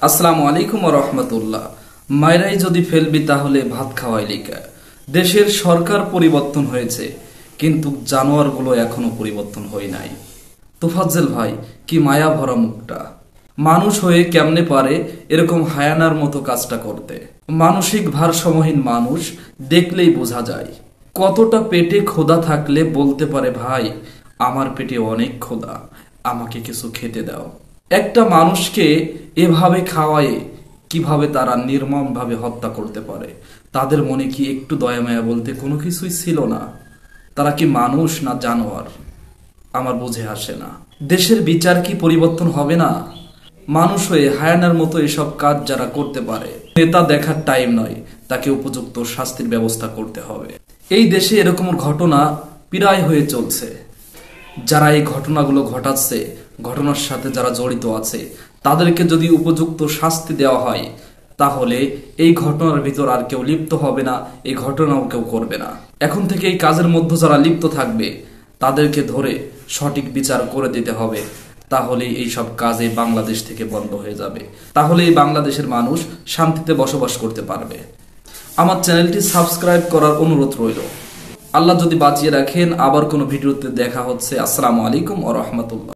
আসসালামু আলাইকুম ওয়া রাহমাতুল্লাহ। মায়েরাই যদি ফেলবি তাহলে ভাত খাওয়াই লিকা। দেশের সরকার পরিবর্তন হয়েছে, কিন্তু জানোয়ারগুলো এখনো পরিবর্তন হয় নাই। তোফাজ্জল ভাই, কি মায়া ভরা মুখটা! মানুষ হয়ে কেমনে পারে এরকম হায়ানার মতো কাজটা করতে? মানসিক ভারসাম্যহীন মানুষ দেখলেই বোঝা যায়। কতটা পেটে ক্ষুধা থাকলে বলতে পারে, ভাই আমার পেটে অনেক ক্ষুধা, আমাকে কিছু খেতে দাও। একটা মানুষকে এভাবে খাওয়ায়ে কিভাবে তারা নির্মমভাবে হত্যা করতে পারে? তাদের মনে কি একটু দয়া মায়া বলতে কোনো কিছুই ছিল না? তারা কি মানুষ না জানোয়ার? আমার বুঝে আসে না। দেশের বিচার কি পরিবর্তন হবে না? মানুষ হয়ে হায়ানার মতো এসব কাজ যারা করতে পারে, নেতা দেখার টাইম নয়, তাকে উপযুক্ত শাস্তির ব্যবস্থা করতে হবে। এই দেশে এরকম ঘটনা প্রায় হয়ে চলছে। যারা এই ঘটনাগুলো ঘটাচ্ছে, ঘটনার সাথে যারা জড়িত আছে, তাদেরকে যদি উপযুক্ত শাস্তি দেওয়া হয়, তাহলে এই ঘটনার ভিতর আর কেউ লিপ্ত হবে না, এই ঘটনাও কেউ করবে না। এখন থেকে এই কাজের মধ্যে যারা লিপ্ত থাকবে তাদেরকে ধরে সঠিক বিচার করে দিতে হবে। তাহলেই এই সব কাজে বাংলাদেশ থেকে বন্ধ হয়ে যাবে। তাহলেই বাংলাদেশের মানুষ শান্তিতে বসবাস করতে পারবে। আমার চ্যানেলটি সাবস্ক্রাইব করার অনুরোধ রইল। আল্লাহ যদি বাঁচিয়ে রাখেন, আবার কোনো ভিডিওতে দেখা হচ্ছে। আসসালামু আলাইকুম ওয়া রাহমাতুল্লাহ।